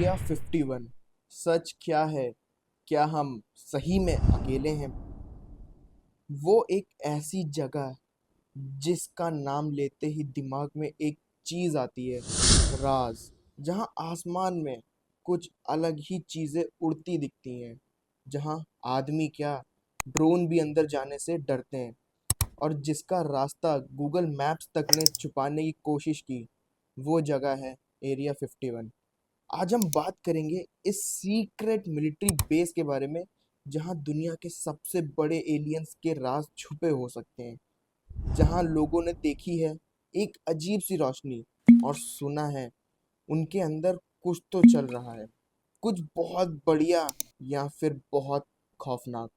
Area 51। सच क्या है? क्या हम सही में अकेले हैं? वो एक ऐसी जगह जिसका नाम लेते ही दिमाग में एक चीज आती है, राज। जहां आसमान में कुछ अलग ही चीजें उड़ती दिखती हैं, जहां आदमी क्या, ड्रोन भी अंदर जाने से डरते हैं, और जिसका रास्ता गूगल मैप्स तक ने छुपाने की कोशिश की। वो जगह है एरिया 51। आज हम बात करेंगे इस सीक्रेट मिलिट्री बेस के बारे में, जहां दुनिया के सबसे बड़े एलियंस के राज छुपे हो सकते हैं, जहां लोगों ने देखी है एक अजीब सी रोशनी, और सुना है उनके अंदर कुछ तो चल रहा है, कुछ बहुत बढ़िया या फिर बहुत खौफनाक।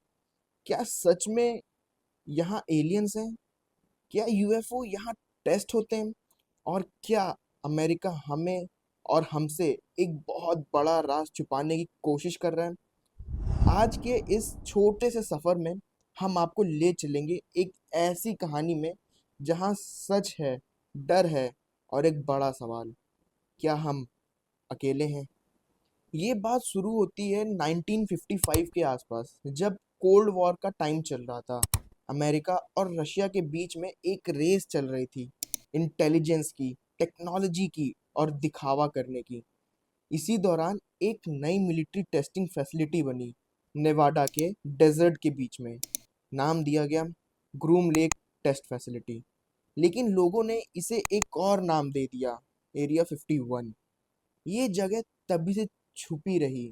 क्या सच में यहाँ एलियंस हैं? क्या यूएफओ यहाँ टेस्ट होते हैं? और क्या अमेरिका हमें और हमसे एक बहुत बड़ा राज छुपाने की कोशिश कर रहा है? आज के इस छोटे से सफर में हम आपको ले चलेंगे एक ऐसी कहानी में जहां सच है, डर है, और एक बड़ा सवाल, क्या हम अकेले हैं? ये बात शुरू होती है 1955 के आसपास, जब कोल्ड वॉर का टाइम चल रहा था। अमेरिका और रशिया के बीच में एक रेस चल रही थी, इंटेलिजेंस की, टेक्नोलॉजी की, और दिखावा करने की। इसी दौरान एक नई मिलिट्री टेस्टिंग फैसिलिटी बनी, नेवाडा के डेजर्ट के बीच में। नाम दिया गया ग्रूम लेक टेस्ट फैसिलिटी। लेकिन लोगों ने इसे एक और नाम दे दिया, एरिया 51। ये जगह तभी से छुपी रही,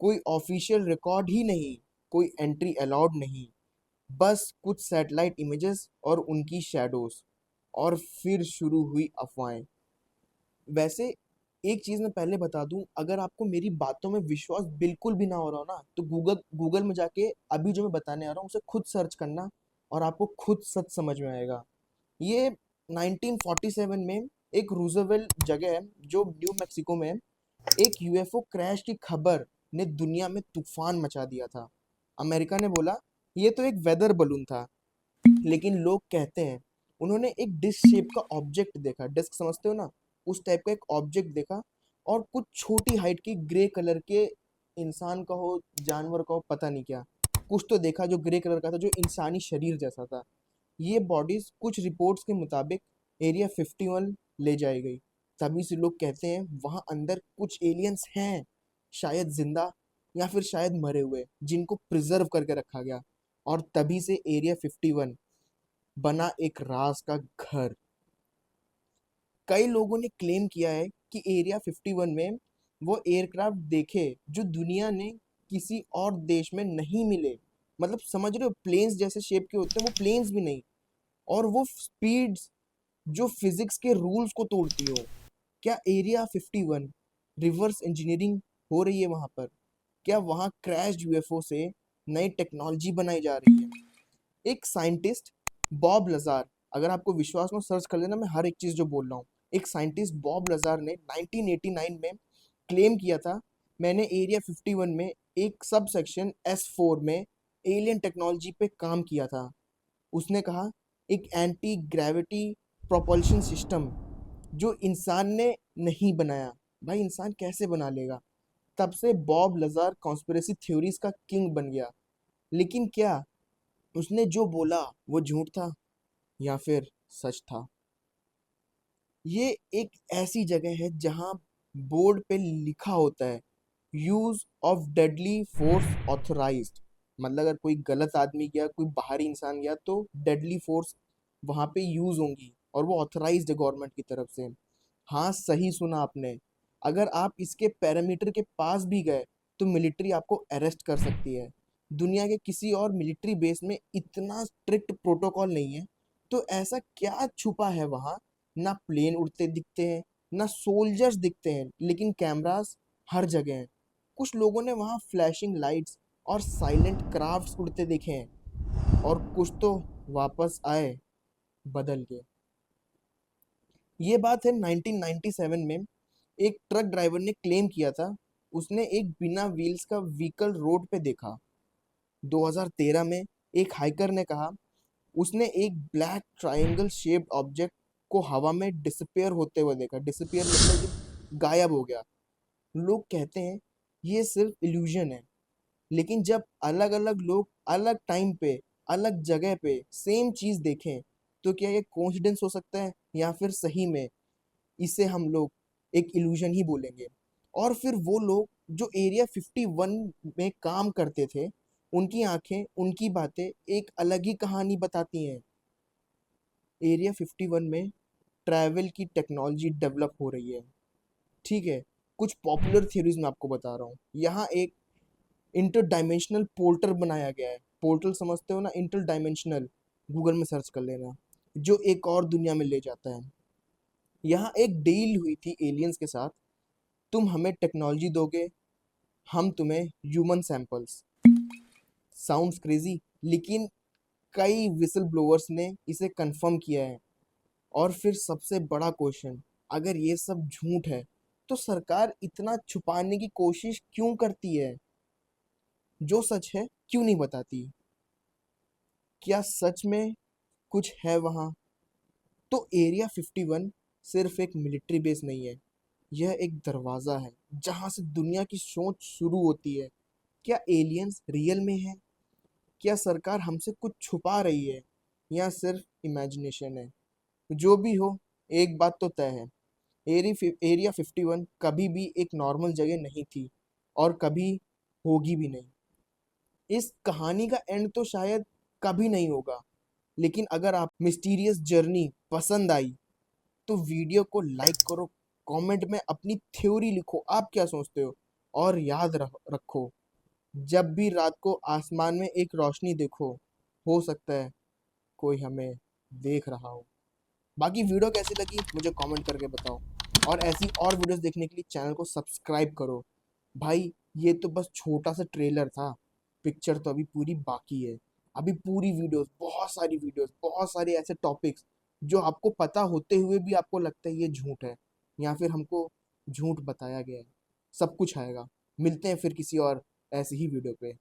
कोई ऑफिशियल रिकॉर्ड ही नहीं, कोई एंट्री अलाउड नहीं, बस कुछ सैटेलाइट इमेजेस और उनकी शैडोज। और फिर शुरू हुई अफवाहें। वैसे एक चीज मैं पहले बता दूं, अगर आपको मेरी बातों में विश्वास बिल्कुल भी ना हो रहा हो ना, तो गूगल गूगल में जाके अभी जो मैं बताने आ रहा हूँ उसे खुद सर्च करना, और आपको खुद सच समझ में आएगा। ये 1947 में एक रूजवेल जगह है जो न्यू मैक्सिको में है। एक यूएफओ क्रैश की खबर ने दुनिया में तूफान मचा दिया था। अमेरिका ने बोला ये तो एक वेदर बलून था, लेकिन लोग कहते हैं उन्होंने एक डिस्क शेप का ऑब्जेक्ट देखा। डिस्क समझते हो ना? उस टाइप का एक ऑब्जेक्ट देखा, और कुछ छोटी हाइट की ग्रे कलर के, इंसान का हो जानवर का हो पता नहीं क्या, कुछ तो देखा जो ग्रे कलर का था, जो इंसानी शरीर जैसा था। ये बॉडीज कुछ रिपोर्ट्स के मुताबिक एरिया 51 ले जाई गई। तभी से लोग कहते हैं वहां अंदर कुछ एलियंस हैं, शायद जिंदा या फिर शायद मरे हुए, जिनको प्रिजर्व करके रखा गया। और तभी से एरिया 51 बना एक राज का घर। कई लोगों ने क्लेम किया है कि एरिया 51 में वो एयरक्राफ्ट देखे जो दुनिया ने किसी और देश में नहीं मिले। मतलब समझ रहे हो, प्लेन्स जैसे शेप के होते हैं, वो प्लेन्स भी नहीं। और वो स्पीड्स जो फिजिक्स के रूल्स को तोड़ती हो। क्या एरिया 51 रिवर्स इंजीनियरिंग हो रही है वहां पर? क्या वहां क्रैश यूएफओ से नई टेक्नोलॉजी बनाई जा रही है? एक साइंटिस्ट बॉब लजार, अगर आपको विश्वास में सर्च कर लेना मैं हर एक चीज जो बोल रहा हूँ। एक साइंटिस्ट बॉब लजार ने 1989 में क्लेम किया था, मैंने एरिया 51 में एक सब सेक्शन S4 में एलियन टेक्नोलॉजी पे काम किया था। उसने कहा एक एंटी ग्रेविटी प्रोपल्शन सिस्टम जो इंसान ने नहीं बनाया। भाई इंसान कैसे बना लेगा? तब से बॉब लजार कॉन्स्पिरेसी थ्योरीज का किंग बन गया। लेकिन क्या उसने जो बोला वो झूठ था या फिर सच था? ये एक ऐसी जगह है जहां बोर्ड पे लिखा होता है use of deadly force authorised. मतलब अगर कोई गलत आदमी गया, कोई बाहरी इंसान गया, तो डेडली फोर्स वहां पे यूज होंगी, और वो ऑथराइज्ड है गवर्नमेंट की तरफ से। हाँ, सही सुना आपने। अगर आप इसके पैरामीटर के पास भी गए तो मिलिट्री आपको अरेस्ट कर सकती है। दुनिया के किसी और मिलिट्री बेस में इतना स्ट्रिक्ट प्रोटोकॉल नहीं है। तो ऐसा क्या छुपा है वहाँ? ना प्लेन उड़ते दिखते हैं, ना सोल्जर्स दिखते हैं, लेकिन कैमरास हर जगह हैं। कुछ लोगों ने वहाँ फ्लैशिंग लाइट्स और साइलेंट क्राफ्ट्स उड़ते देखे हैं, और कुछ तो वापस आए बदल के। ये बात है 1997 में। एक ट्रक ड्राइवर ने क्लेम किया था उसने एक बिना व्हील्स का व्हीकल रोड पे देखा। 2013 में एक हाइकर ने कहा उसने एक ब्लैक ट्रायंगल शेप्ड ऑब्जेक्ट को हवा में डिसअपियर होते हुए देखा। डिसअपियर मतलब जो गायब हो गया। लोग कहते हैं ये सिर्फ इल्यूजन है, लेकिन जब अलग अलग लोग अलग टाइम पे अलग जगह पे सेम चीज देखें, तो क्या ये कोइंसिडेंस हो सकता है या फिर सही में इसे हम लोग एक इल्यूजन ही बोलेंगे। और फिर वो लोग जो एरिया 51 में काम करते थे, उनकी आंखें, उनकी बातें एक अलग ही कहानी बताती हैं। एरिया 51 में ट्रैवल की टेक्नोलॉजी डेवलप हो रही है, ठीक है। कुछ पॉपुलर थ्योरीज मैं आपको बता रहा हूँ। यहाँ एक इंटर डायमेंशनल पोर्टल बनाया गया है। पोर्टल समझते हो ना, इंटर डायमेंशनल, गूगल में सर्च कर लेना, जो एक और दुनिया में ले जाता है। यहाँ एक डील हुई थी एलियंस के साथ, तुम हमें टेक्नोलॉजी दोगे, हम तुम्हें ह्यूमन सैंपल्स। साउंड्स क्रेजी, लेकिन कई विसल ब्लोअर्स ने इसे कंफर्म किया है। और फिर सबसे बड़ा क्वेश्चन, अगर ये सब झूठ है तो सरकार इतना छुपाने की कोशिश क्यों करती है? जो सच है क्यों नहीं बताती? क्या सच में कुछ है वहाँ? तो एरिया 51 सिर्फ एक मिलिट्री बेस नहीं है, यह एक दरवाज़ा है जहाँ से दुनिया की सोच शुरू होती है। क्या एलियंस रियल में है? क्या सरकार हमसे कुछ छुपा रही है या सिर्फ इमेजिनेशन है? जो भी हो, एक बात तो तय है, एरिया 51 कभी भी एक नॉर्मल जगह नहीं थी और कभी होगी भी नहीं। इस कहानी का एंड तो शायद कभी नहीं होगा, लेकिन अगर आप मिस्टीरियस जर्नी पसंद आई तो वीडियो को लाइक करो, कमेंट में अपनी थ्योरी लिखो, आप क्या सोचते हो। और याद रखो, जब भी रात को आसमान में एक रोशनी देखो, हो सकता है कोई हमें देख रहा हो। बाकी वीडियो कैसी लगी मुझे कमेंट करके बताओ, और ऐसी और वीडियोस देखने के लिए चैनल को सब्सक्राइब करो। भाई, ये तो बस छोटा सा ट्रेलर था, पिक्चर तो अभी पूरी बाकी है। अभी पूरी वीडियोस, बहुत सारे ऐसे टॉपिक्स जो आपको पता होते हुए भी आपको लगता है ये झूठ है या फिर हमको झूठ बताया गया है, सब कुछ आएगा। मिलते हैं फिर किसी और ऐसी ही वीडियो पे।